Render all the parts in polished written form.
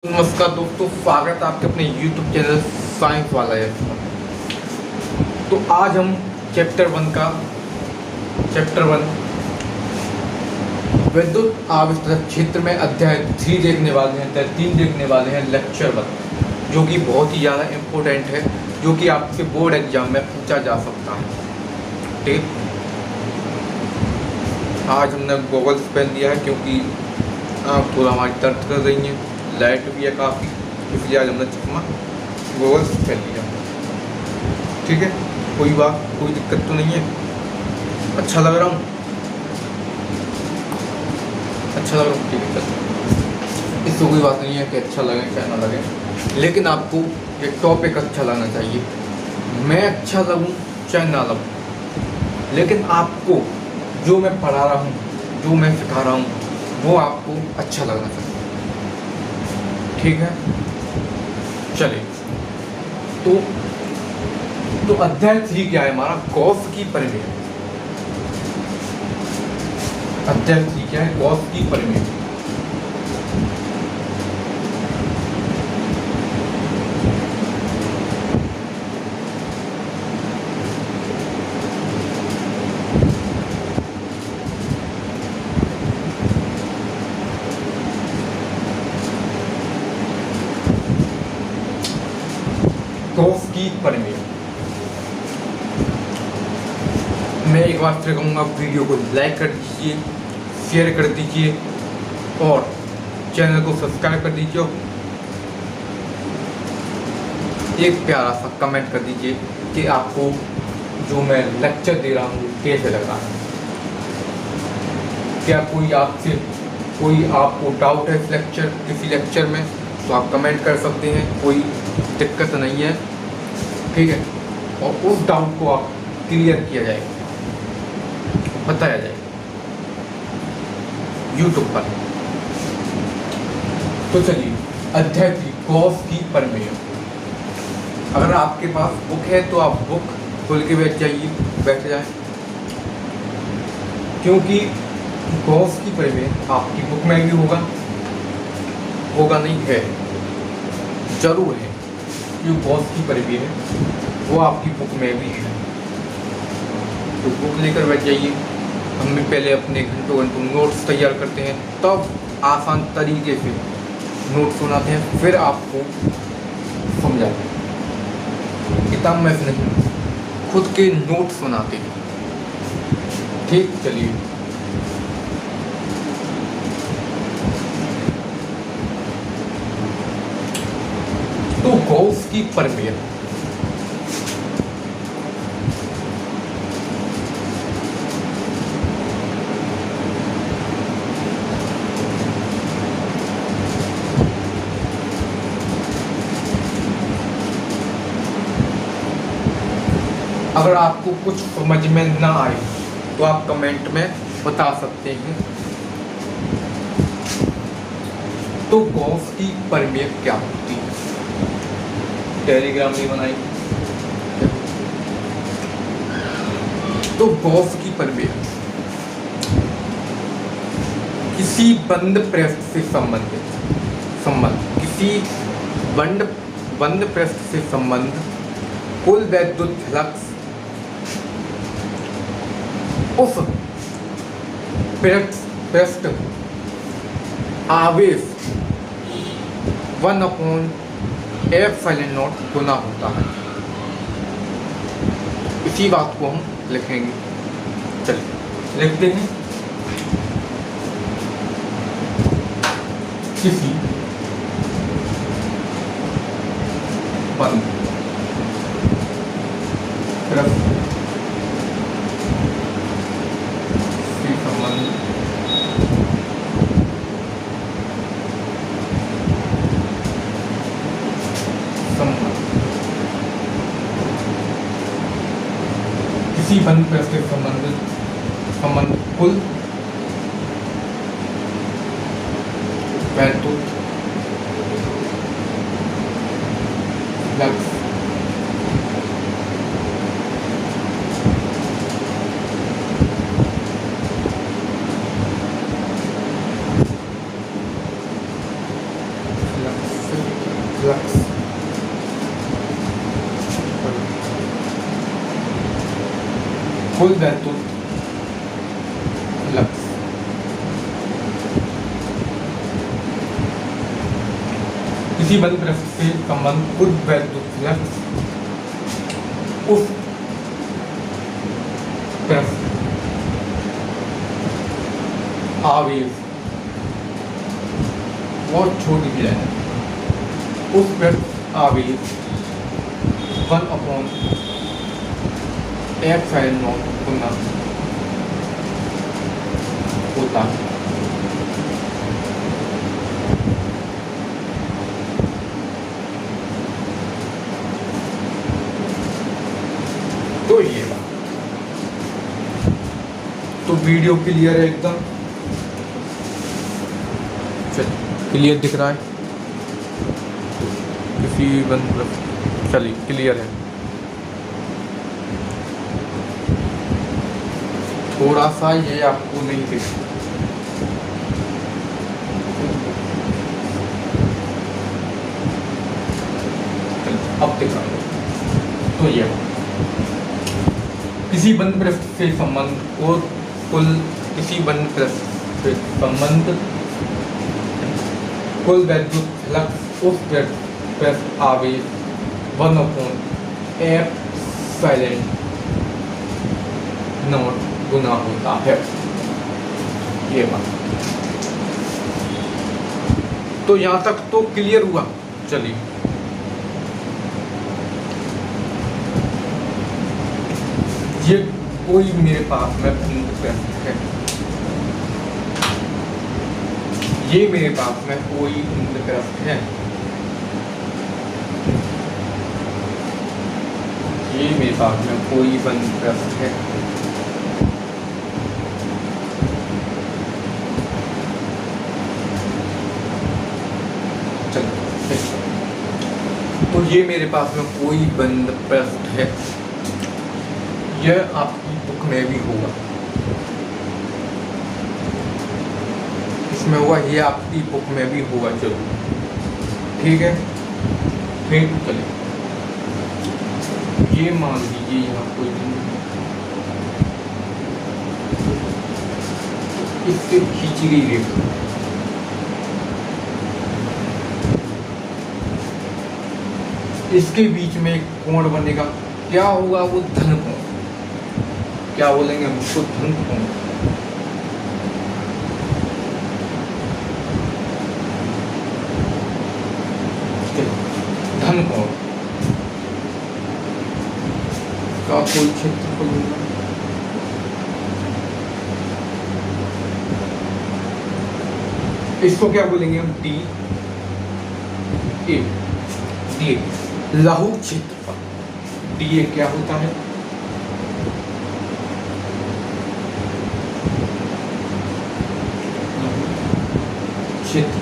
नमस्कार दोस्तों, स्वागत है आपके अपने YouTube चैनल साइंस वाला है। तो आज हम चैप्टर 1 विद्युत आवेश क्षेत्र में अध्याय 3 देखने वाले हैं, 3 देखने वाले हैं, लेक्चर 1, जो कि बहुत ही ज़्यादा इम्पोर्टेंट है, जो कि आपके बोर्ड एग्जाम में पूछा जा सकता है। ठीक, आज हमने गॉगल्स पहन लिया है क्योंकि आँख थोड़ा हमारी दर्द कर रही है, लाइट भी है काफ़ी, इसलिए आज हमने चश्मा गॉगल्स पहन लिया। ठीक है, कोई दिक्कत तो नहीं है। अच्छा लग रहा हूँ, ठीक है। इससे कोई बात नहीं है कि अच्छा लगे क्या ना लगे, लेकिन आपको ये टॉपिक अच्छा लगना चाहिए। मैं अच्छा लगूँ चाहे ना लगूँ, लेकिन आपको जो मैं पढ़ा रहा हूँ, जो मैं सिखा रहा हूँ, वो आपको अच्छा लगना चाहिए। ठीक है, चलिए। तो अध्याय 3 क्या है हमारा? गॉस की परिमेय। अध्याय 3 क्या है? गॉस की परिमेय। गॉस की परिमेय। मैं एक बार फिर कहूँगा, वीडियो को लाइक कर दीजिए, शेयर कर दीजिए और चैनल को सब्सक्राइब कर दीजिए। एक प्यारा सा कमेंट कर दीजिए कि आपको जो मैं लेक्चर दे रहा हूँ कैसे लग रहा है। क्या कोई आपको डाउट है किसी लेक्चर में, तो आप कमेंट कर सकते हैं, कोई दिक्कत नहीं है। ठीक है, और उस डाउट को आप क्लियर किया जाएगा, बताया जाएगा YouTube पर। तो चलिए, अध्याय 3 गॉस की परिमेय। अगर आपके पास बुक है तो आप बुक खोल के बैठ जाए, क्योंकि गॉस की परिमेय आपकी बुक में भी होगा नहीं है, जरूर है। जो गॉस की परिमेय है वो आपकी बुक में भी है, तो बुक लेकर बैठ जाइए। हम पहले अपने घंटों नोट्स तैयार करते हैं, तब आसान तरीके से नोट्स सुनाते हैं, फिर आपको समझाते हैं। किताब में से नहीं, खुद के नोट्स सुनाते हैं। ठीक, चलिए। तो गॉस की परिमेय। अगर आपको कुछ समझ में ना आए तो आप कमेंट में बता सकते हैं। तो गॉस की परिमेय क्या होती है? टेलीग्राम भी बनाई। तो गॉस की परिमेय किसी बंद पृष्ठ से बंद पृष्ठ से संबंध कुल वैद्युत फ्लक्स उस पृष्ठ आवेश 1/ε0 गुना होता है। इसी बात को हम लिखेंगे। चलिए लिखते हैं। किसी बंद पृष्ठ किसी बंद पृष्ठ से संबंध कुल वैद्युत फ्लक्स फ्लक्स कुल वैद्युत फ्लक्स किसी बंद पृष्ठ से संबंध कुल वैद्युत फ्लक्स उस पृष्ठ आवेश बहुत छोटी सी है उस पृष्ठ आवेश 1/f(0) गुना होता है। तो ये बात, तो वीडियो क्लियर है एकदम, क्लियर दिख रहा है किसी बंद, चलिए क्लियर है। थोड़ा सा ये आपको नहीं दिख, अब दिख रहा है। तो ये किसी बंद पृष्ठ से संबंध और कुल किसी बंद पृष्ठ से संबंध कुल वैद्युत फ्लक्स उस पृष्ठ आवेश 1/f(0) गुना होता है। ये बात, तो यहां तक तो क्लियर हुआ। चलिए ये कोई मेरे पास में पृष्ठ है, ये मेरे पास में कोई पृष्ठ है, ये मेरे पास में कोई बंद पृष्ठ है। तो ये मेरे पास में कोई बंद पृष्ठ है, यह आपकी बुक में भी होगा, इसमें होगा, ये आपकी बुक में भी होगा जरूर, ठीक है। फिर चलिए ये मान लीजिए यहाँ कोई इससे खींची गई रेखा, इसके बीच में एक कोण बनेगा, क्या होगा वो धन कोण, क्या बोलेंगे हम उसको, धन कोण। धन कोण का कोई क्षेत्रफल होगा, इसको क्या बोलेंगे हम, डी ए, डी लघु क्षेत्रफल। डी ए क्या होता है, क्षेत्र,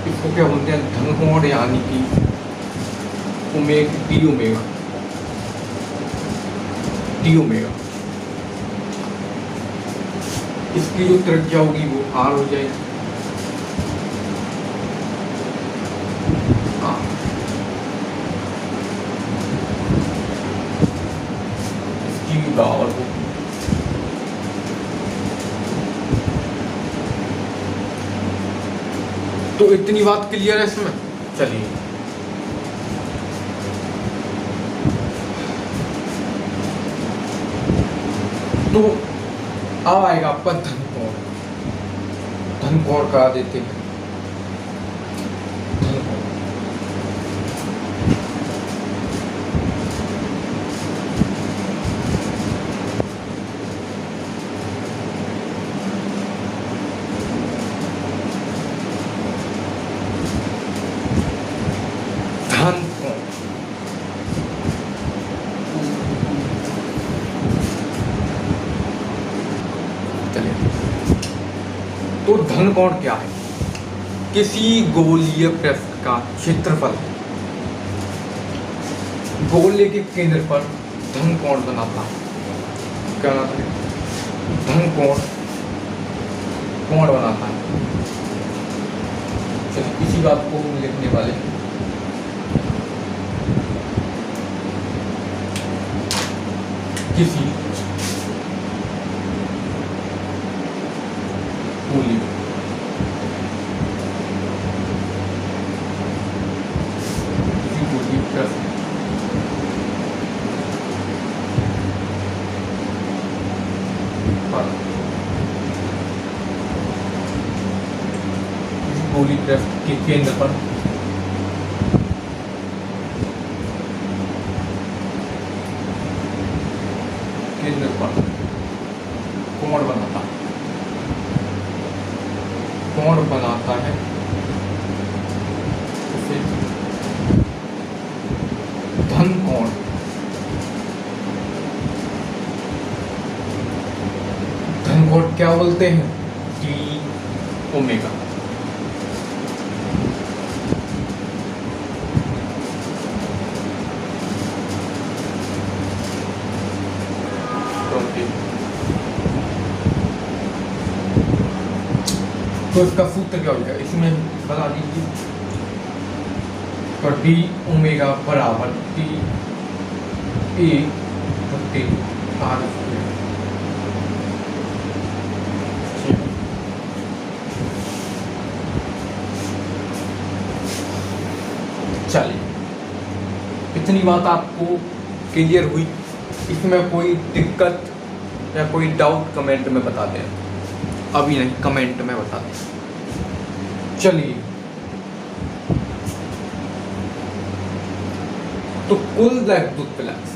इसको क्या बोलते हैं, धन कोण, यानी कि डी ओमेगा, डी ओमेगा। इसकी जो त्रिज्या होगी वो आर हो जाएगी, इसकी पावर हो, तो इतनी बात क्लियर है इसमें। चलिए तो अब आएगा आपका धन कोण, धन कोण करा देते हैं, धन कोण। धन कोण, तो धन कोण क्या है, किसी गोलीय पृष्ठ का क्षेत्रफल गोले के केंद्र पर धन कोण बनाता है, क्या बनाता है, धन कोण कोण बनाता है। चलिए इसी बात को हम लिखने वाले हैं। किसी मूल्य प्रश्न पर गोली प्रश्न के केंद्र पर कोण बनाता है उसे धन कोण क्या बोलते हैं, डी ओमेगा। तो इसका सूत्र क्या हो जाएगा, इसमें बता दीजिए। तो डी ओमेगा बराबर टी ए बटे आर स्क्वायर। चलिए इतनी बात आपको क्लियर हुई। इसमें कोई दिक्कत या कोई डाउट कमेंट में बता दें, अभी नहीं कमेंट में बता दें। चलिए तो कुल वैद्युत फ्लक्स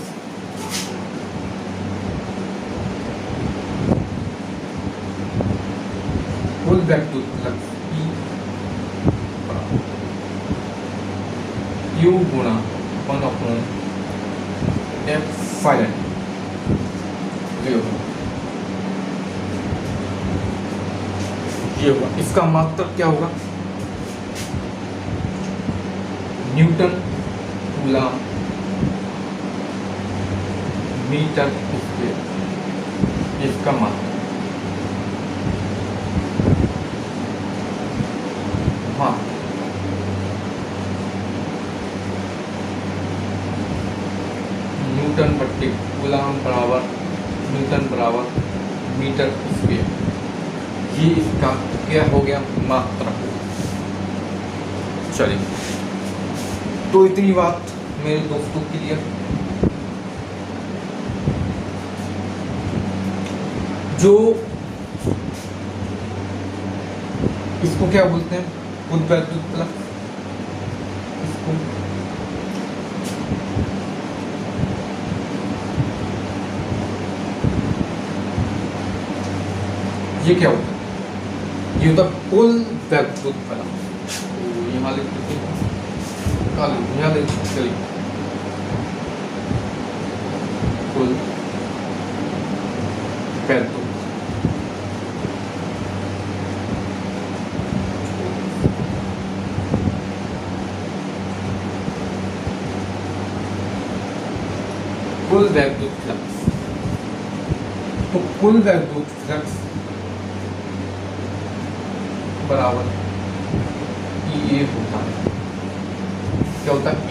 Q गुणा 1/F ये होगा। इसका मात्रक क्या होगा, न्यूटन कूलम मीटर स्क्वायर, इसका मात्रक। हाँ न्यूटन बट्टे कूलम बराबर न्यूटन बराबर मीटर स्क्वायर, ये इसका क्या हो गया, मात्रक। चलिए तो इतनी बात मेरे दोस्तों के लिए। जो इसको क्या बोलते हैं, कुल वैद्युत फ्लक्स, इसको ये क्या होता है, ये होता कुल वैद्युत फ्लक्स। यहाँ लिख देते हैं, यहाँ लिख चलिए कुल वैद्युत फ्लक्स। तो कुल वैद्युत फ्लक्स बराबर E होता है, क्या होता है, E।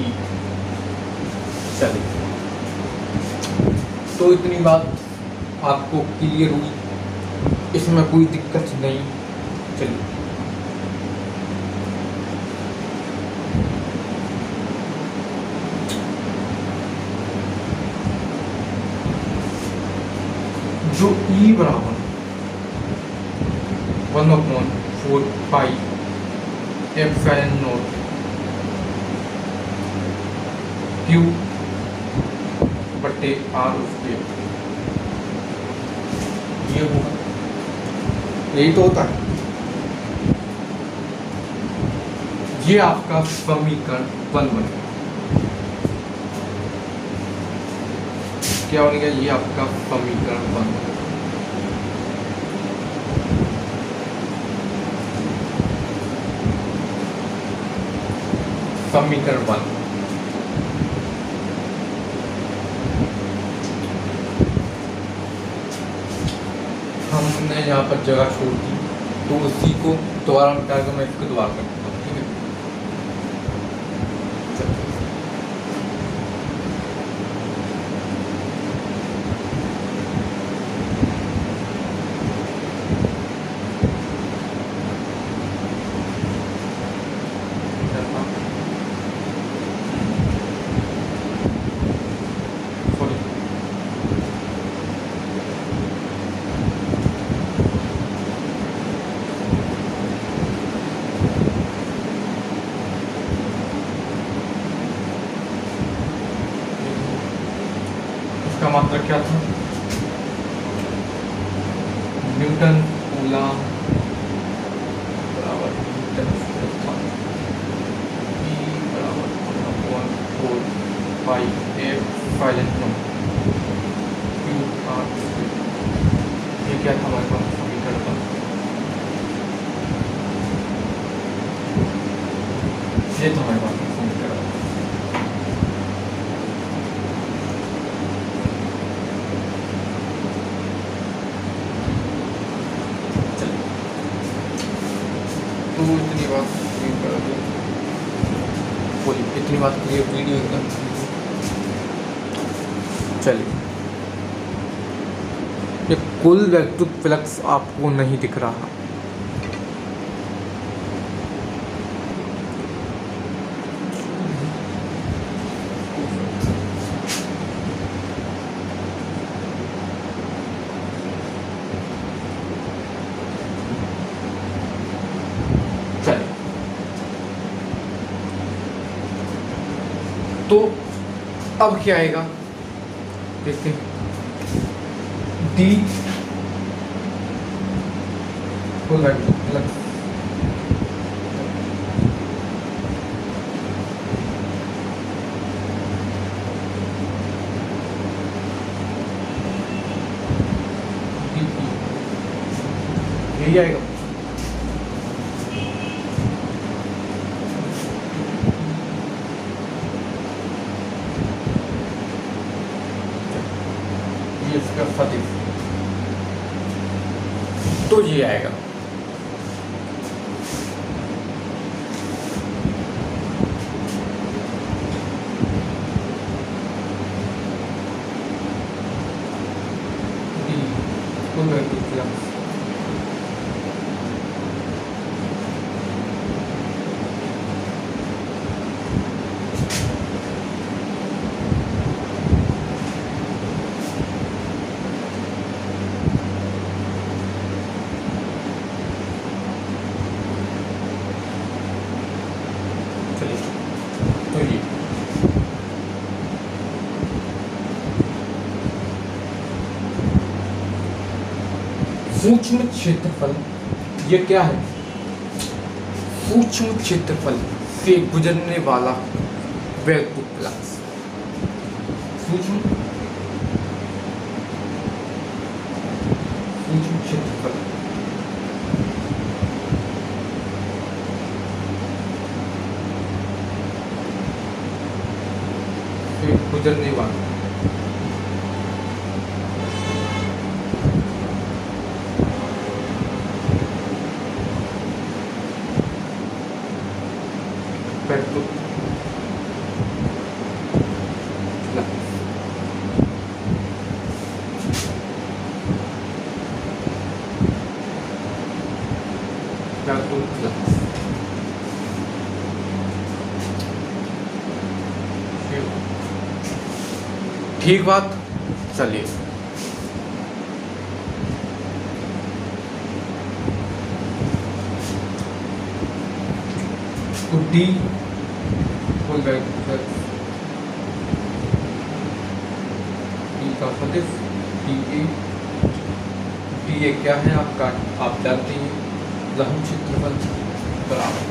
चलिए तो इतनी बात आपको क्लियर हुई, इसमें कोई दिक्कत नहीं। चलिए जो E बराबर 1/4πε0 Q बट्टे R स्क्वायर, ये होगा, यही तो होता है। ये आपका समीकरण 1 बनेगा। क्या बनेगा, ये आपका समीकरण 1 बनेगा। समीकरण 1। हमने यहाँ पर जगह छोड़ दी, तो उसी को दोबारा मिटा कर मैं इसको दोबारा कर दूँगा, ठीक है। इसका मात्रा क्या था? न्यूटन कूलम बराबर न्यूटन स्क्वायर था, E बराबर 1.458 Q/r²। ये क्या था हमारे पास समीकरण का? ये था हमारे पास समीकरण। तो इतनी बात कर दो, बोलिए इतनी बात क्लियर, वीडियो एकदम। चलिए, ये कुल वैक्यूम फ्लक्स आपको नहीं दिख रहा, तो अब क्या आएगा देखते हैं। डी फुल वैक्यूम फ्लक्स यही आएगा। इसका सदिश तो ये आएगा। सूक्ष्म क्षेत्रफल, ये क्या है? सूक्ष्म क्षेत्रफल से गुजरने वाला वैक्यूम फ्लक्स। सूक्ष्म क्षेत्रफल से गुजरने वाला वैक्यूम फ्लक्स ठीक बात। चलिए, तो D full vacuum flux, D का सदिश डी ए क्या है आपका, आप जानते हैं, लहम क्षेत्रफल बराबर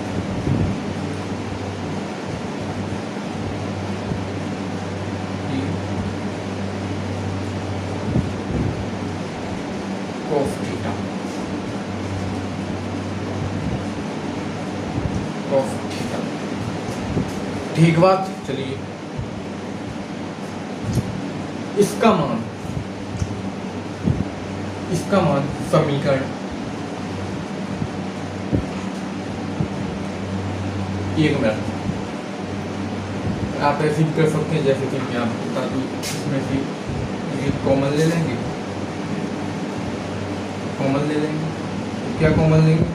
cos थीटा, cos थीटा ठीक बात। चलिए, इसका मान इसका मान समीकरण एक मिनट आप ऐसे भी कर सकते हैं, जैसे कि मैं आपको बता दूँ, इसमें से ये कॉमन ले लेंगे, कॉमन ले लेंगे, क्या कॉमन लेंगे,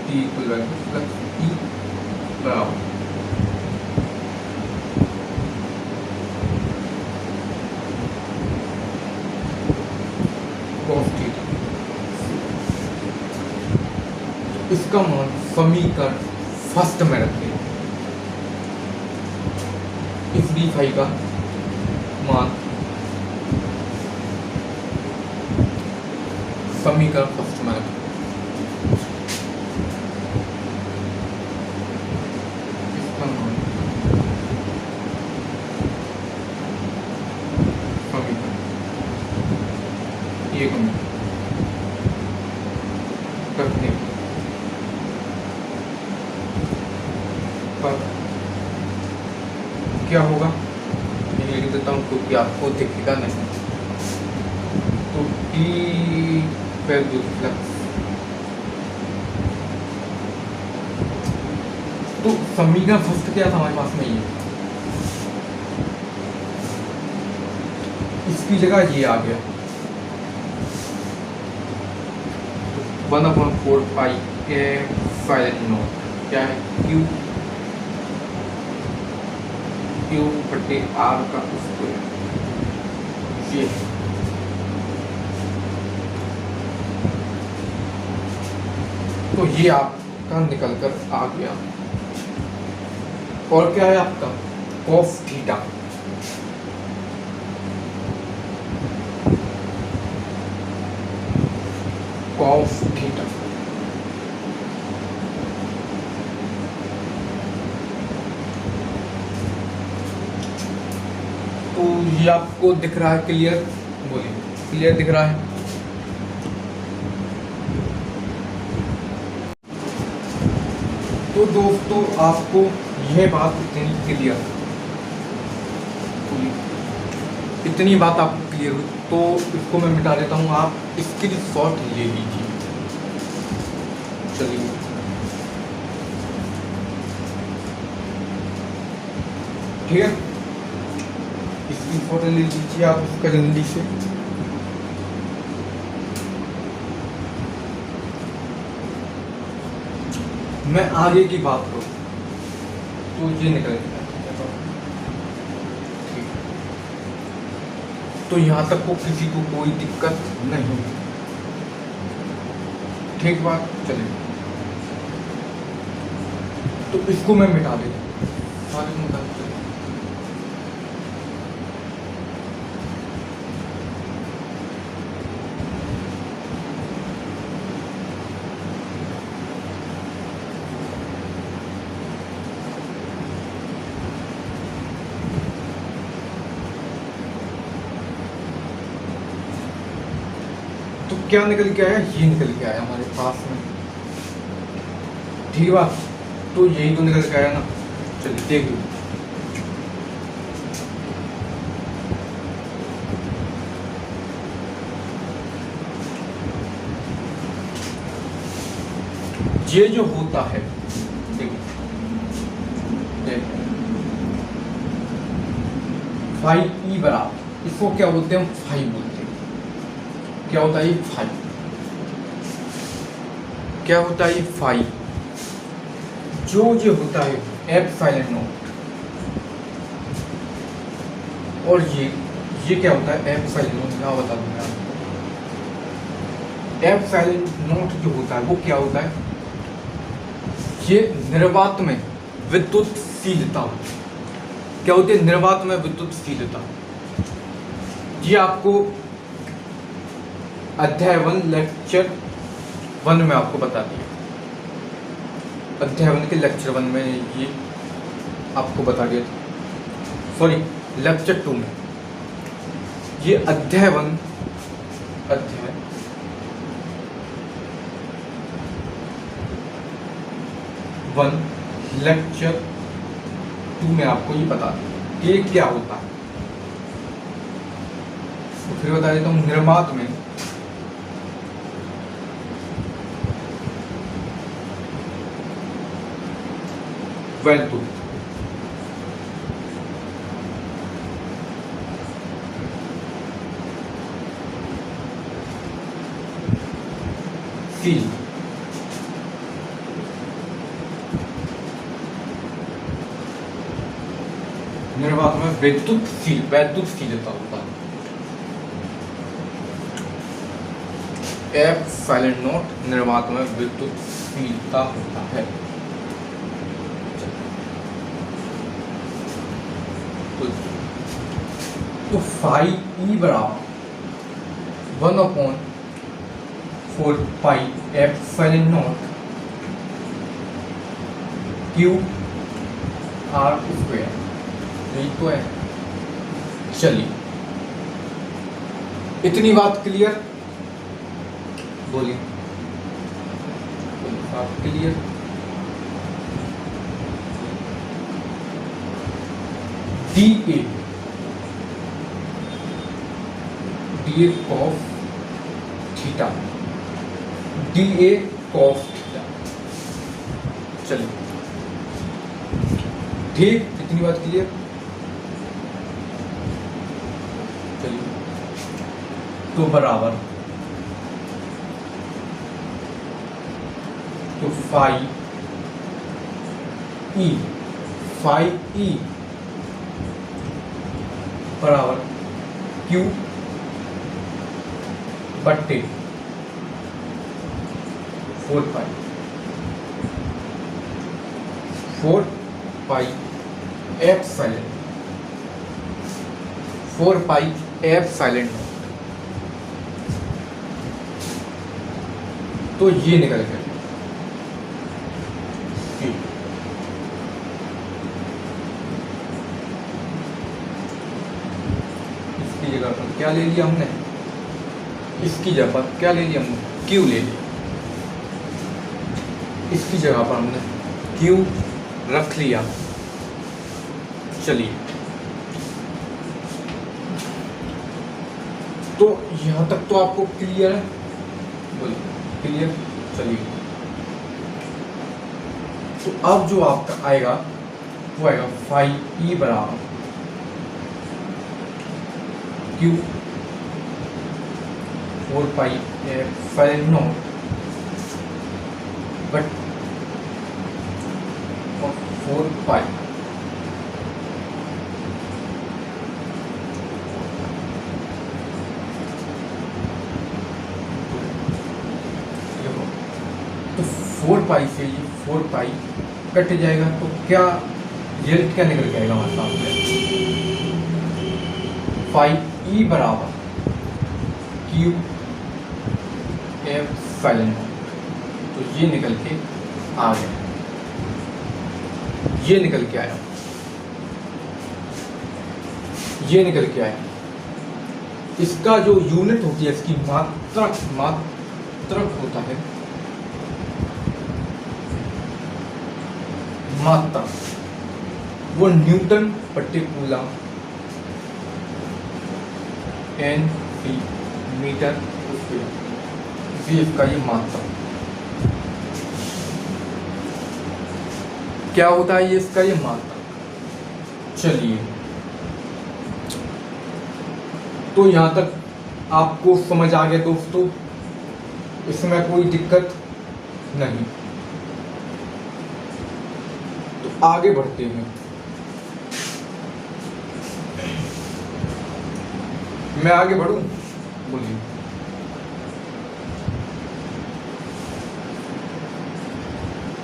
टी इक्वल प्लस टी बराबर cos थीटा। इसका मान समीकरण फर्स्ट में रखें, इस डी फाई का मान समीकरण फर्स्ट में रखें, इसका मान समीकरण एक में रखने पर क्या होगा, मैं लिख देता हूँ क्योंकि आपको दिखेगा नहीं। तो टी पर जो फ्लक्स, तो समीकरण फर्स्ट क्या था हमारे पास में, ये इसकी जगह ये आ गया 1/4 के साइन नॉट क्या है, क्यू बटे आर का स्क्वायर, ये तो ये आपका निकल कर आ गया। और क्या है आपका cos थीटा, cos थीटा तो ये आपको दिख रहा है क्लियर, बोलिए क्लियर दिख रहा है। तो दोस्तों आपको यह बात इतनी क्लियर, इतनी बात आपको क्लियर हुई, तो इसको मैं मिटा देता हूँ, आप स्क्रीनशॉट ले लीजिए। चलिए ठीक है, स्क्रीनशॉट ले लीजिए आप उसका जल्दी से। मैं आगे की बात करूँ तो ये निकल गया, तो यहाँ तक को किसी को कोई दिक्कत नहीं, ठीक बात। चलिए तो इसको मैं मिटा देता हूँ, तो क्या निकल के आया, ये निकल के आया हमारे पास में, ठीक बात। तो यही तो निकल के आया ना, चलिए देख लो। ये जो होता है, देखो फाइव ई बराबर, इसको क्या बोलते हैं, फाइव बोलते हैं। क्या होता है फाइव, क्या होता है फाइव, जो होता है एप्सिलॉन नॉट, और ये क्या होता है एप्सिलॉन नॉट, क्या बता दूं मैं आपको। एप्सिलॉन नॉट जो होता है वो क्या होता है, ये निर्वात में विद्युतशीलता, क्या होती है निर्वात में विद्युतशीलता। ये आपको अध्याय 1 लेक्चर 1 में आपको बता दिया, अध्याय 1 के लेक्चर 1 में ये आपको बता दिया था, सॉरी लेक्चर 2 में। ये अध्याय 1 लेक्चर 2 में आपको ये बता दिया कि ये क्या होता है। तो फिर बता देता हूँ, निर्वात में वैद्युत, शील, निर्वात में वैद्युतशीलता होता है। एप्सिलॉन नॉट निर्वात में विद्युतशीलता होता है। तो फाई ई बराबर 1/4 pi epsilon not Q R square, यही तो है। चलिए, इतनी बात क्लियर, बोलिए बात clear. D A cos theta, D A cos theta. चलिए ठीक, इतनी बात क्लियर। चलिए, तो बराबर, तो फाई ई बराबर क्यू बट्टे 4 पाई एप्सिलॉन 4 पाई एप्सिलॉन। तो ये निकल गया। इसकी जगह पर क्या ले लिया हमने, इसकी जगह पर क्या ले लिया हमने, क्यू ले लिया। इसकी जगह पर हमने क्यू रख लिया। चलिए, तो यहां तक तो आपको क्लियर है, बोलिए क्लियर। चलिए, तो अब जो आपका आएगा वो आएगा फाई ई बराबर Q 4 pi epsilon not but 4 पाई तो 4 पाई से ये 4 पाई कट जाएगा। तो क्या रिजल्ट क्या निकल के आएगा हमारे सामने, फाई ई बराबर क्यू एप्सिलॉन। तो ये निकल के आ गया, ये निकल के आया, ये निकल के आया। इसका जो यूनिट होती है, इसकी मात्रक होता है, मात्रा, वो न्यूटन प्रति coulomb N C metre square, ये इसका ये मात्रा क्या होता है, ये इसका ये मात्रा। चलिए, तो यहां तक आपको समझ आ गया दोस्तों, इसमें कोई दिक्कत नहीं। तो आगे बढ़ते हैं। मैं आगे बढ़ूं, बोलिए।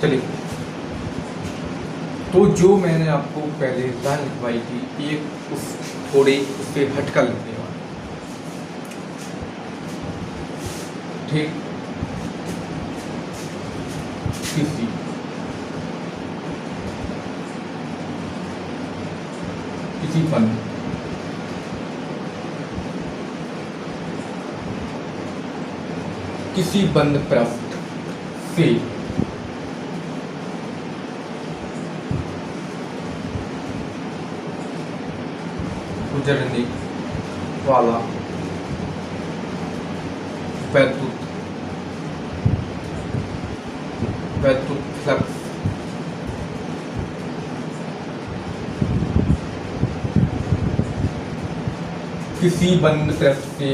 चलिए, तो जो मैंने आपको पहले दान लिखवाई थी, एक उस थोड़ी उससे हटकर लिखने वाला, ठीक। किसी फन किसी बंद पृष्ठ से गुजरने वाला वैद्युत फ्लक्स किसी बंद पृष्ठ से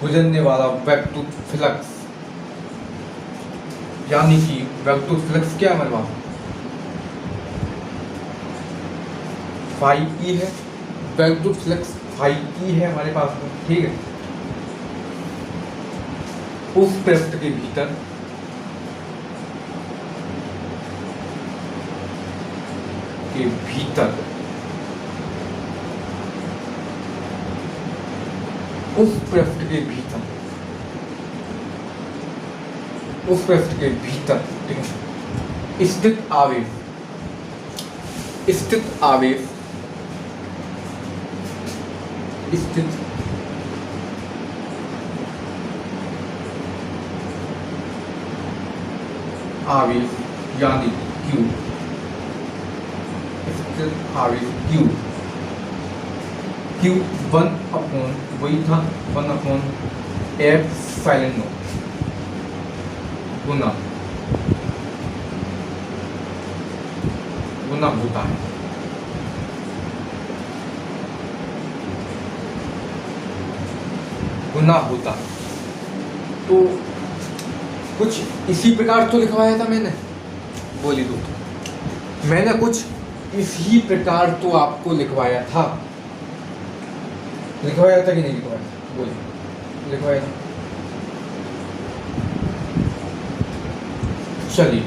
गुजरने वाला वैद्युत फ्लक्स, यानी कि वैद्युत फ्लक्स क्या है हमारे पास, फाई ई है, वैद्युत फ्लक्स फाई ई है हमारे पास में, ठीक है। उस पृष्ठ के भीतर उस पृष्ठ के भीतर ठीक है, स्थित आवेश यानी Q, स्थित आवेश Q 1/, वही था 1/F गुना होता है, तो कुछ इसी प्रकार तो लिखवाया था मैंने, बोली दो, मैंने कुछ इसी प्रकार तो आपको लिखवाया था कि नहीं लिखवाया था, बोलिए लिखवाया था। चलिए,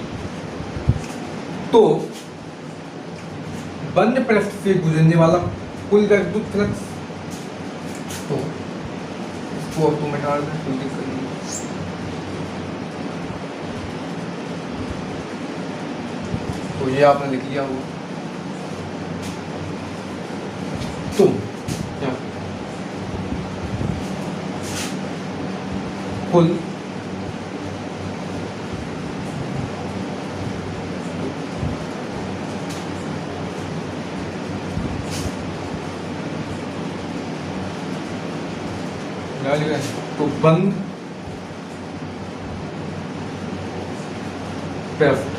तो बंद पृष्ठ से गुजरने वाला कुल वैद्युत फ्लक्स, तो इसको अब तो मिटा दें, कोई दिक्कत नहीं। तो ये आपने लिख लिया होगा, तो क्या कुल तो बंद पृष्ठ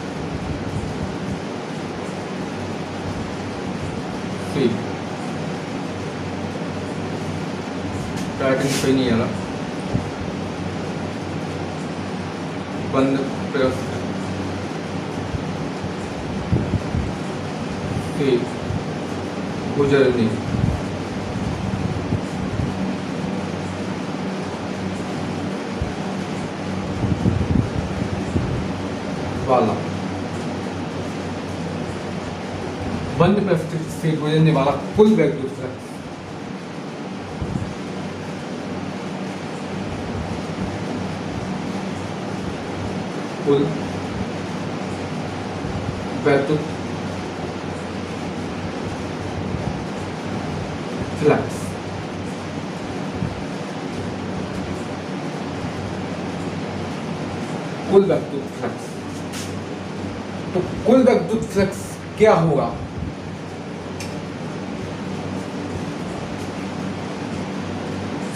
से टाइटिंग पे नहीं है ना, बंद पृष्ठ से गुजरने वाला, बंद पृष्ठ से गुजरने वाला कुल वैद्युत फ्लक्स कुल वैद्युत फ्लक्स तो कुल वैद्युत फ्लक्स क्या होगा,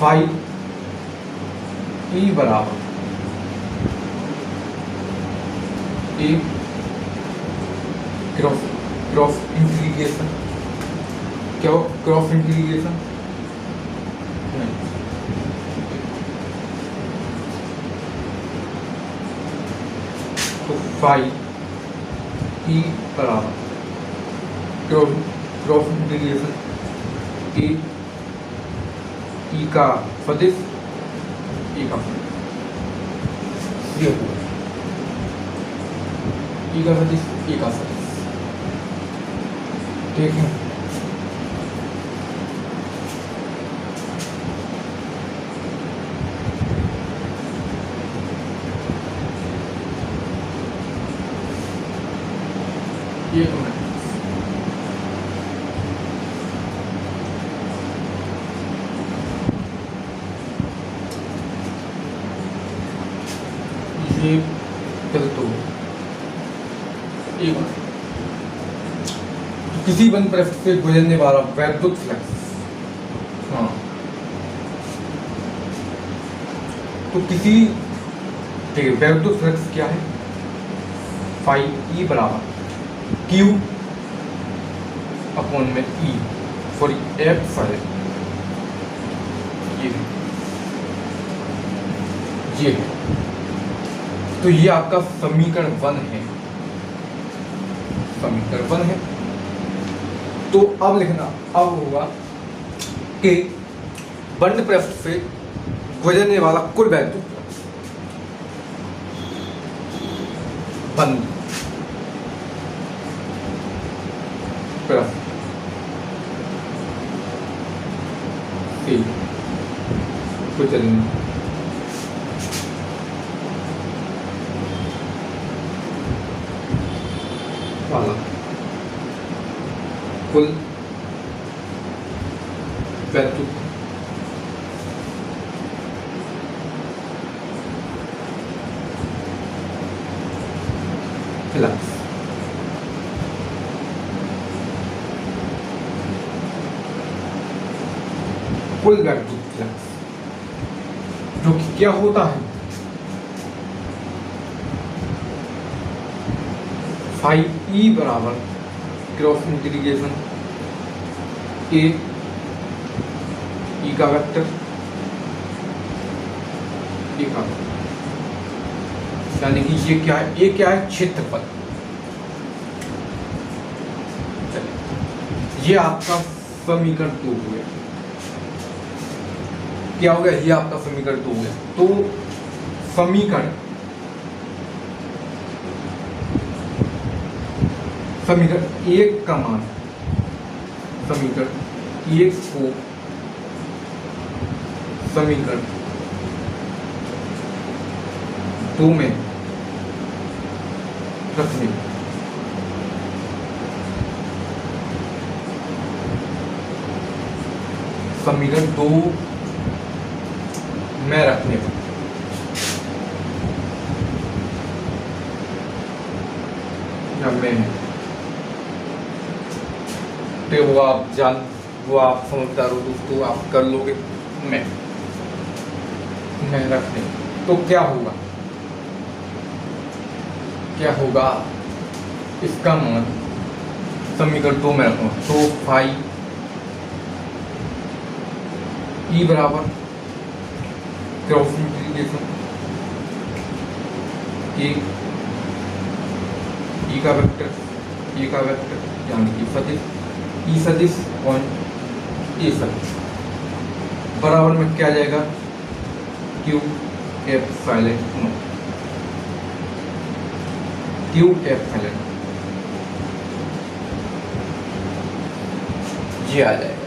फाई ई बराबर ए क्रॉस इंटीग्रेशन, क्या हो क्रॉस इंटीग्रेशन, तो फाई ई बराबर क्रॉस इंटीग्रेशन ई का सदिश ई का सदिश, ठीक है। ये तो किसी बंद पृष्ठ से गुजरने वाला वैद्युत फ्लक्स, हाँ, तो किसी, ठीक है, वैद्युत फ्लक्स क्या है, फाई ई बराबर Q अपॉन में E, सॉरी F साइड ये है, ये है। तो ये आपका समीकरण 1 है, समीकरण 1 है। तो अब लिखना, अब होगा कि बंद पृष्ठ से गुजरने वाला कुल वैद्युत बंद पृष्ठ से गुजरने वाला कुल वैद्युत फ्लक्स कुल वैद्युत फ्लक्स जो कि क्या होता है, फाई ई बराबर क्रॉस इंटीग्रेशन ए ई का वेक्टर ए का वेक्टर, यानी कि ये क्या है, ये क्या है, क्षेत्रफल। ये आपका समीकरण 2 हो गया। क्या हो गया, ये आपका समीकरण 2 हो गया। तो समीकरण समीकरण 1 का मान, समीकरण 1 को समीकरण 2 में रखने, समीकरण 2 में रखने पर या में, तो वो आप जान, वो आप समझदार हो दोस्तों, आप कर लोगे। मैं रखने, तो क्या होगा, क्या होगा, इसका मान समीकरण 2 में रखूंगा। तो फाई ई बराबर क्रॉस इंटीग्रेशन ई का वेक्टर, ए का वेक्टर यानी कि सदिश, ई सदिश और ए सदिश बराबर में क्या जाएगा, Q epsilon not, Q epsilon ये आ जाएगा,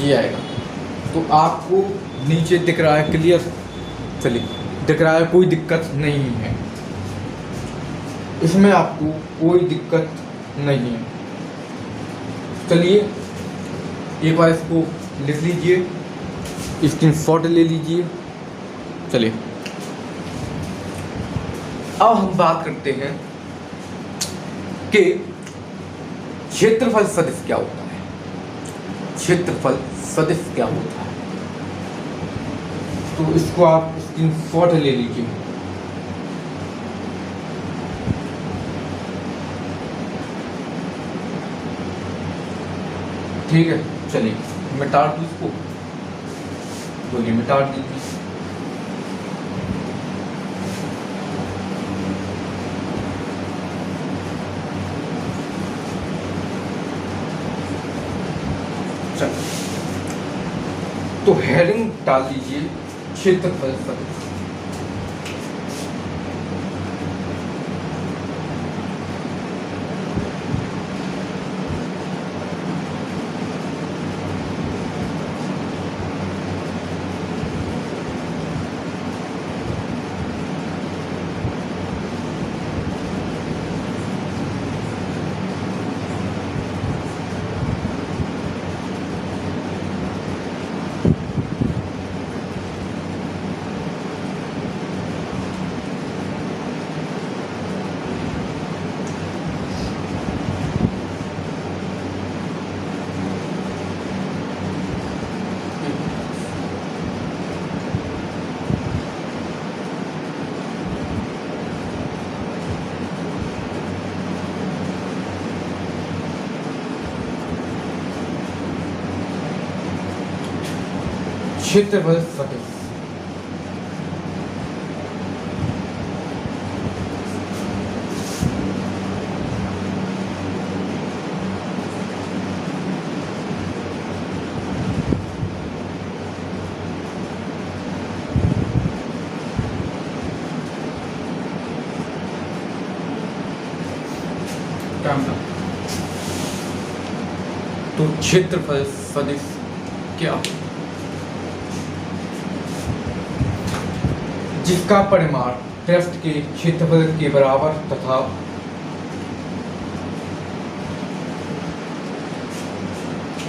ये आएगा। तो आपको नीचे दिख रहा है, क्लियर, चलिए दिख रहा है, कोई दिक्कत नहीं है इसमें, आपको कोई दिक्कत नहीं है। चलिए एक बार इसको लिख लीजिए, स्क्रीनशॉट ले लीजिए। चलिए अब हम बात करते हैं कि क्षेत्रफल सदिश क्या होता है, क्षेत्रफल सदिश क्या होता है। तो इसको आप स्क्रीनशॉट ले लीजिए। ठीक है, चलिए मिटा दूँ इसको, बोलिए मिटा दीजिए। तो हेडिंग डाल दीजिए क्षेत्रफल सदिश। क्षेत्रफल सदिश क्या मतलब? तो क्षेत्रफल सदिश क्या? जिसका परिमाण पृष्ठ के क्षेत्रफल के बराबर तथा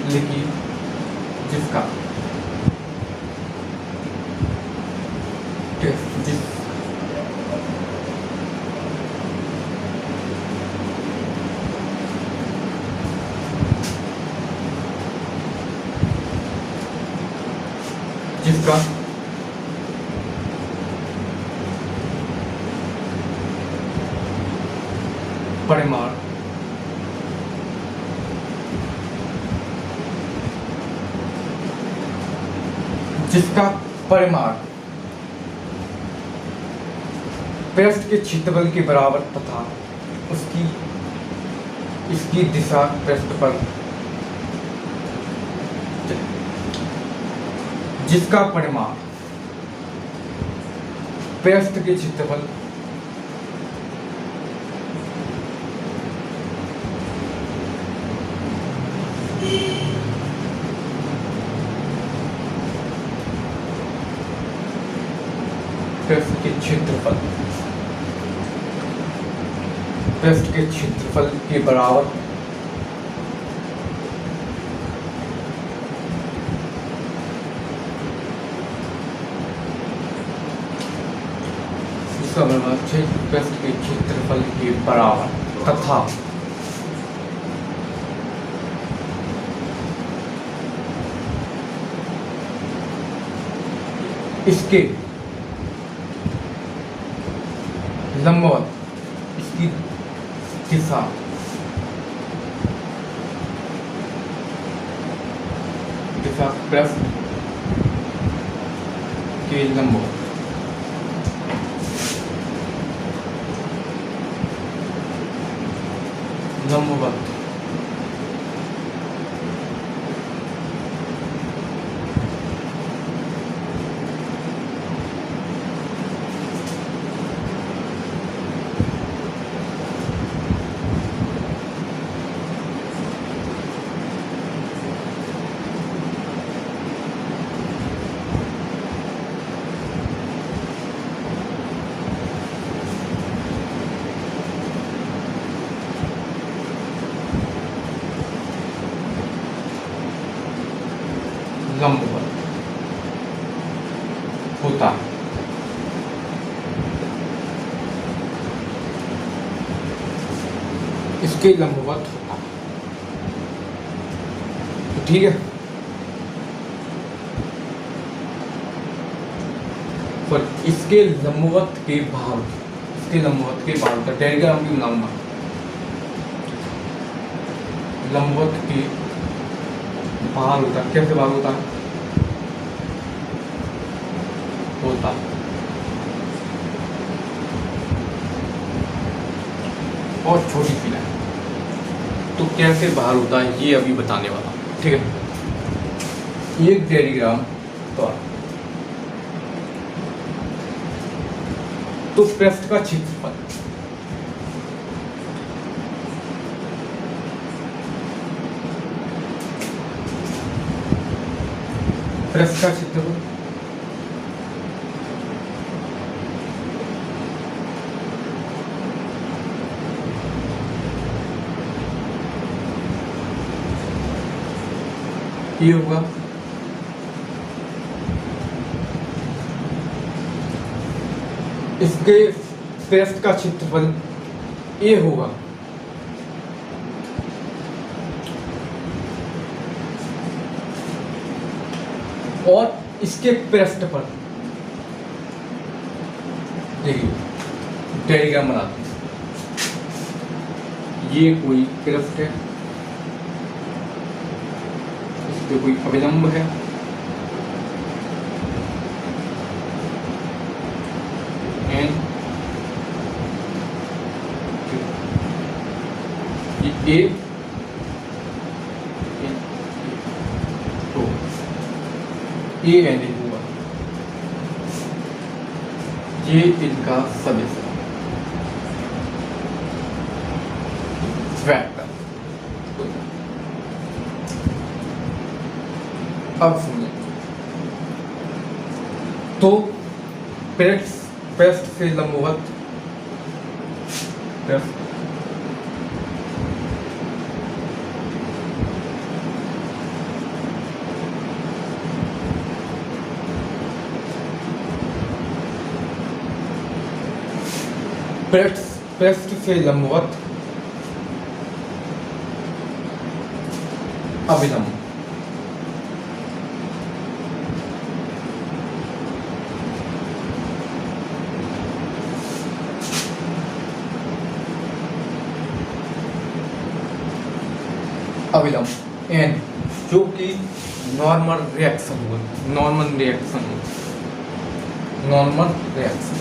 लिखिए जिसका जिस जिसका परिमाण जिसका परिमाण पृष्ठ के क्षेत्रफल के बराबर तथा उसकी इसकी दिशा पृष्ठ पर जिसका परिमाण पृष्ठ के क्षेत्रफल पृष्ठ के क्षेत्रफल के बराबर इसका परिमाण पृष्ठ के क्षेत्रफल के बराबर तथा इसके लंबवत इसकी दिशा पृष्ठ के लंबवत लंबवत होता है। इसके लंबवत होता है। तो ठीक है, पर इसके लंबवत के भाग का डायग्राम भी बनाऊंगा। लंबवत के भाग होता है, कैसे भाग होता है? और छोटी सी लाइन, तो कैसे बाहर होता है ये अभी बताने वाला हूं। ठीक है, एक डायग्राम तो पृष्ठ का क्षेत्रफल पृष्ठ का क्षेत्रफल ये होगा इसके पृष्ठ का क्षेत्रफल ये होगा और इसके पृष्ठ पर देखिए डायग्राम बनाते हैं। ये कोई पृष्ठ है, इस पे कोई अभिलंब है ए तो ए एन ए हुआ, ये इनका सदिश वेक्टर। अब सुनिए, तो पृष्ठ से लंबवत पृष्ठ से लंबवत अभिलंब, एन जो कि नॉर्मल रिएक्शन हुआ, नॉर्मल रिएक्शन नॉर्मल रिएक्शन,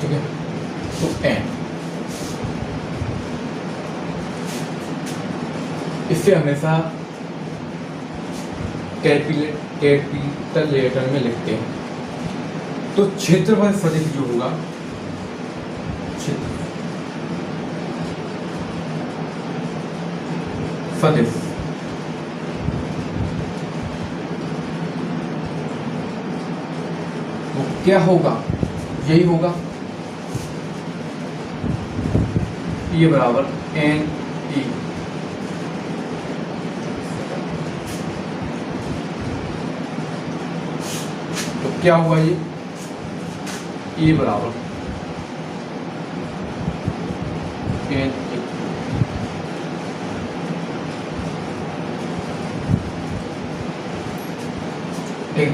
ठीक है। तो एन इसे हमेशा कैपिटल लेटर में लिखते हैं। तो क्षेत्रफल सदिश जो होगा, सदिश वो क्या होगा, यही होगा, ये बराबर एन ई। तो क्या हुआ ये बराबर एन ई। ठीक,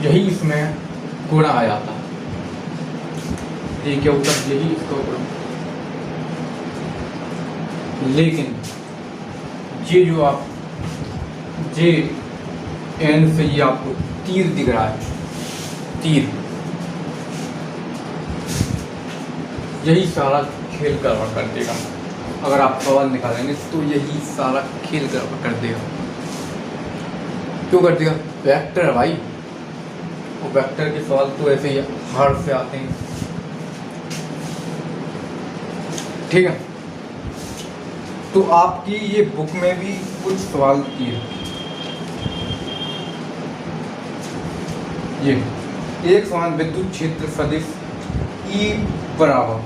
यही इसमें गुणा आ जाता है, ये क्या उत्तर, यही इसका उत्तर। लेकिन ये जो आप जे एन से ये आपको तीर दिख रहा है, तीर, यही सारा खेल गड़बड़ कर देगा। अगर आप सवाल निकालेंगे तो यही सारा खेल गड़बड़ कर देगा। क्यों कर देगा? वेक्टर है भाई, वो वेक्टर के सवाल तो ऐसे ही हार्ड से आते हैं, ठीक है। तो आपकी ये बुक में भी कुछ सवाल किए, ये एक समान विद्युत क्षेत्र सदिश E बराबर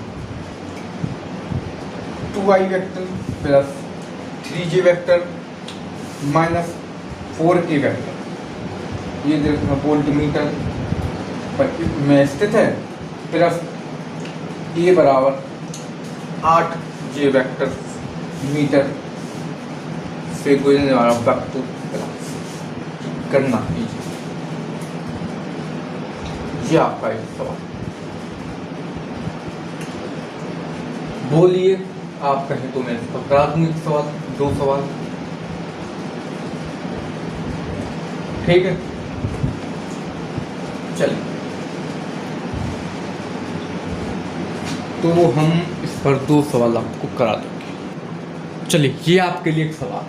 2i vector plus 3j vector minus 4k vector, ये देखो वोल्टमीटर में स्थित है, प्लस A बराबर 8j वेक्टर मीटर से गुजरने वाला वक्र गणना कीजिए। ये आपका एक सवाल, बोलिए आप कहें तो मैं इसका करा दूंगी सवाल, 2 सवाल, ठीक है। चलिए, तो हम इस पर 2 सवाल आपको करा देंगे। चलिए, ये आपके लिए एक सवाल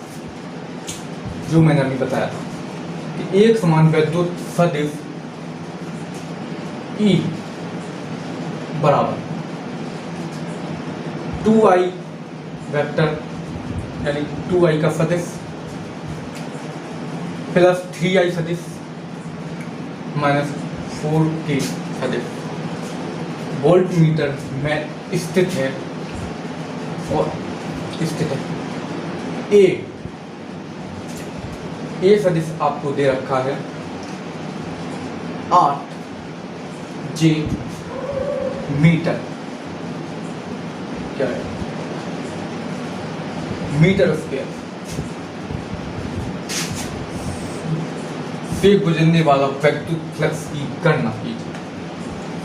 जो मैंने अभी बताया था कि एक समान विद्युत सदिश E बराबर 2i वेक्टर यानी 2i का सदिश प्लस 3i सदिश माइनस 4k सदिश वोल्ट मीटर में स्थित है, और स्थित है ए सदिश आपको दे रखा है 8j मीटर, क्या है मीटर स्क्वायर से गुजरने वाला विद्युत फ्लक्स की गणना कीजिए।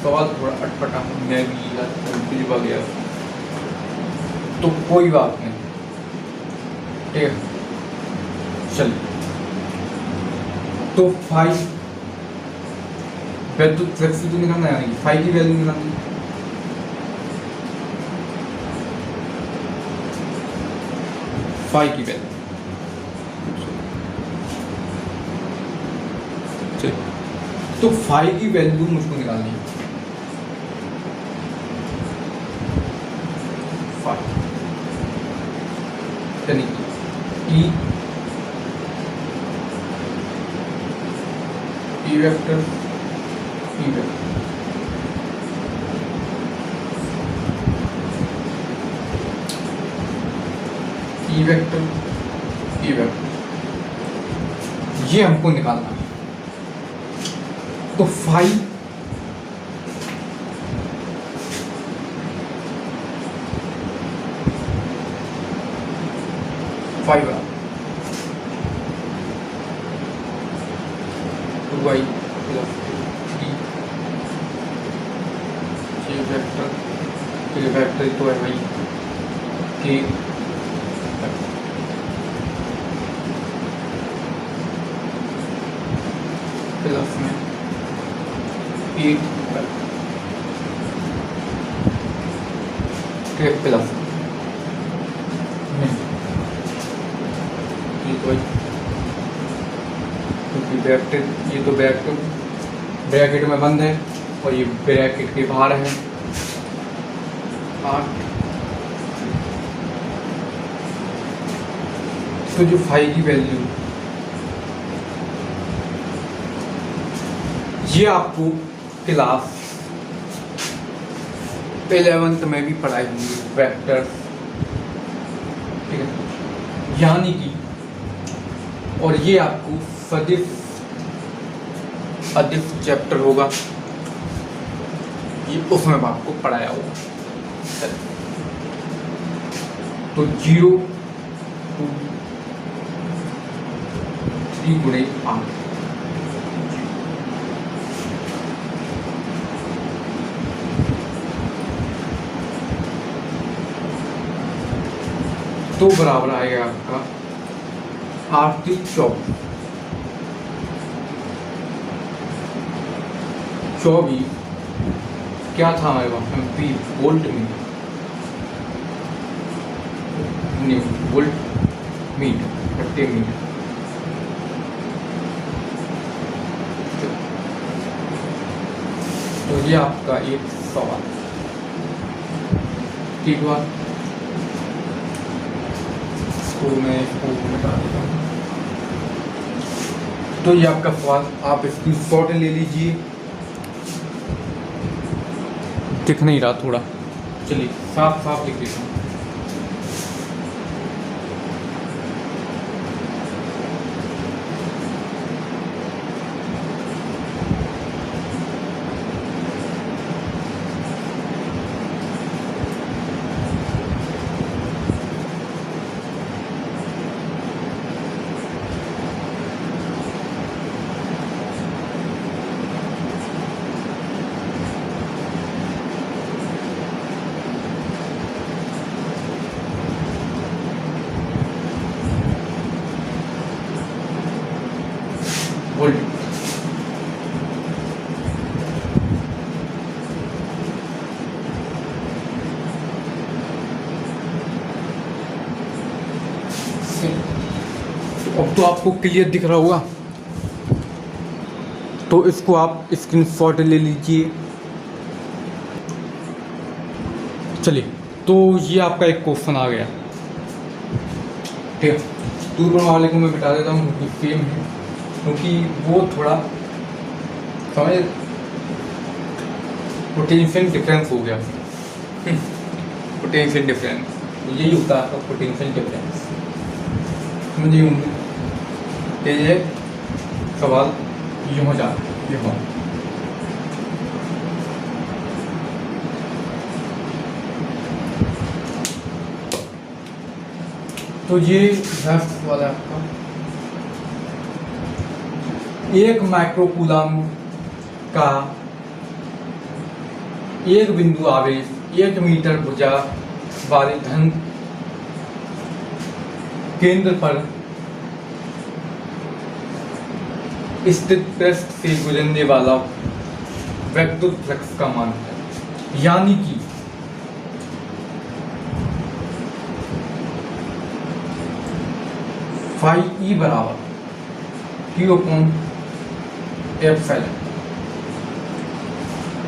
सवाल थोड़ा अटपटा मैं भी कंफ्यूज हो गया, तो कोई बात नहीं, ठीक है। चलिए, तो 5 वैल्यू फ्लेक्सी तो निकालना है, यानी कि 5 की वैल्यू निकालनी है। फाइव की वैल्यू, तो 5 की वैल्यू मुझको निकालनी है। 5 यानी कि ई वेक्टर ये हमको निकालना है। तो 5 2y प्लस 3 वेक्टर तो है भाई कि प्लस में 8 के प्लस में क्योंकि ये तो ब्रैकेट में बंद है और ये ब्रैकेट के बाहर है। 8 तो जो 5 की वैल्यू ये आपको क्लास 11th में भी पढ़ाई होंगी वेक्टर, ठीक है, यानी कि, और ये आपको सदिश अदिश चैप्टर होगा, ये उसमें आपको पढ़ाया होगा। तो 0 to 3 गुणे 8, तो बराबर आएगा आपका 8 की 24 क्या था हमारे पास MP वोल्ट में, नहीं वोल्ट मीटर प्रति मीटर। तो ये आपका एक सवाल, ठीक हुआ। मैं इसको बता देता हूँ। तो ये आपका सवाल, आप इसकी शॉर्ट ले लीजिए, दिख नहीं रहा थोड़ा, चलिए साफ लिख देता हूँ। वोल्ट, अब तो आपको क्लियर दिख रहा होगा, तो इसको आप स्क्रीनशॉट ले लीजिए। चलिए, तो ये आपका एक क्वेश्चन आ गया, ठीक है। दूसरे वाले को मैं बता देता हूँ क्योंकि सेम है, क्योंकि वो थोड़ा समझ पोटेंशियल डिफरेंस हो गया। पोटेंशियल डिफरेंस यही होता है आपका पोटेंशियल डिफरेंस, समझिए होंगे। ये सवाल यूँ हो जाता है, यूँ तो ये लास्ट वाला आपका 1 माइक्रोकूलम का एक बिंदु आवेश 1 मीटर भुजा वाले धन केंद्र पर स्थित पृष्ठ से गुजरने वाला वैक्यूम फ्लक्स का मान है, यानी कि फाई ई बराबर Q/एप्सिलॉन,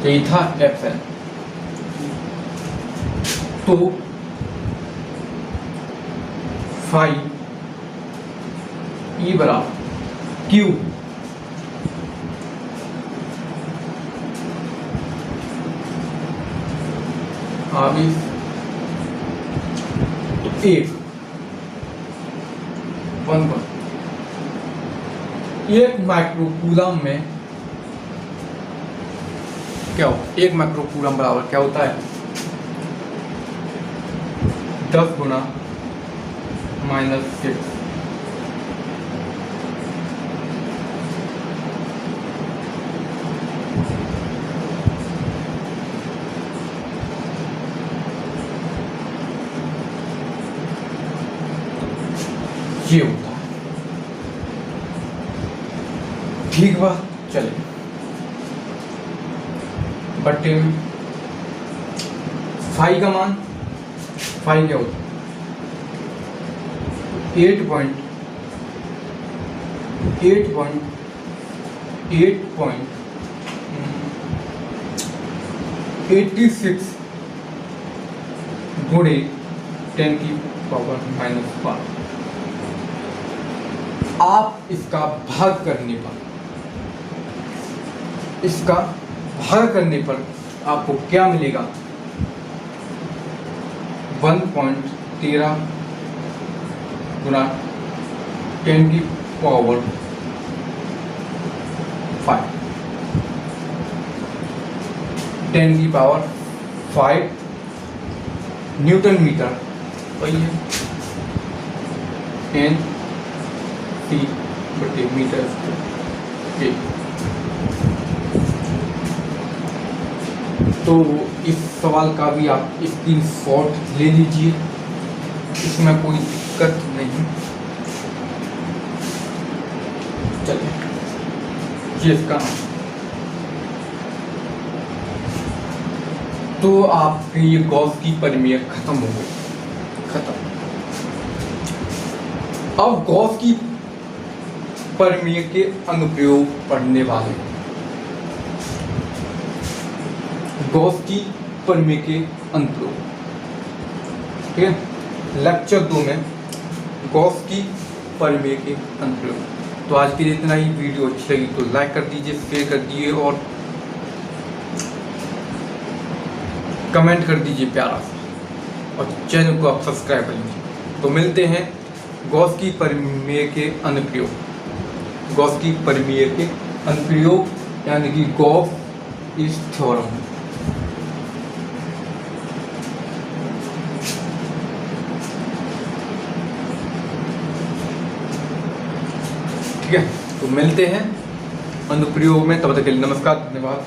यही था एप्सिलॉन। तो फाई ई बराबर Q आवेश तो 1 माइक्रोकूलम में क्या होता है? 1 माइक्रोकूलम बराबर क्या होता है? 10 गुना -6 ये होता है। ठीक बात, चले बटे में फाई का मान, फाई क्या होता है? 8.86 गुणे 10⁻⁻⁴। आप इसका भाग करने पर आपको क्या मिलेगा? 1.13 गुना 10⁵ 10⁵ न्यूटन मीटर, वही है N/मीटर। तो इस सवाल का भी आप स्क्रीनशॉट ले लीजिए, इसमें कोई दिक्कत नहीं। चलिए ये इसका तो आपके ये गॉस की परिमेय खत्म हो गई, खत्म। अब गॉस की परिमेय के अनुप्रयोग पढ़ने वाले, गॉस की परिमेय के अनुप्रयोग, ठीक है। लेक्चर 2 में गॉस की परिमेय के अनुप्रयोग। तो आज के लिए इतना ही। वीडियो अच्छी लगी तो लाइक कर दीजिए, शेयर कर दीजिए और कमेंट कर दीजिए प्यारा सा, और चैनल को आप सब्सक्राइब कर लीजिए। तो मिलते हैं गॉस की परिमेय के अनुप्रयोग, गॉस की परिमेय के अनुप्रयोग यानी कि गॉस इज थ्योरम। ठीक है, तो मिलते हैं अनुप्रयोग में, तब तक के लिए नमस्कार, धन्यवाद।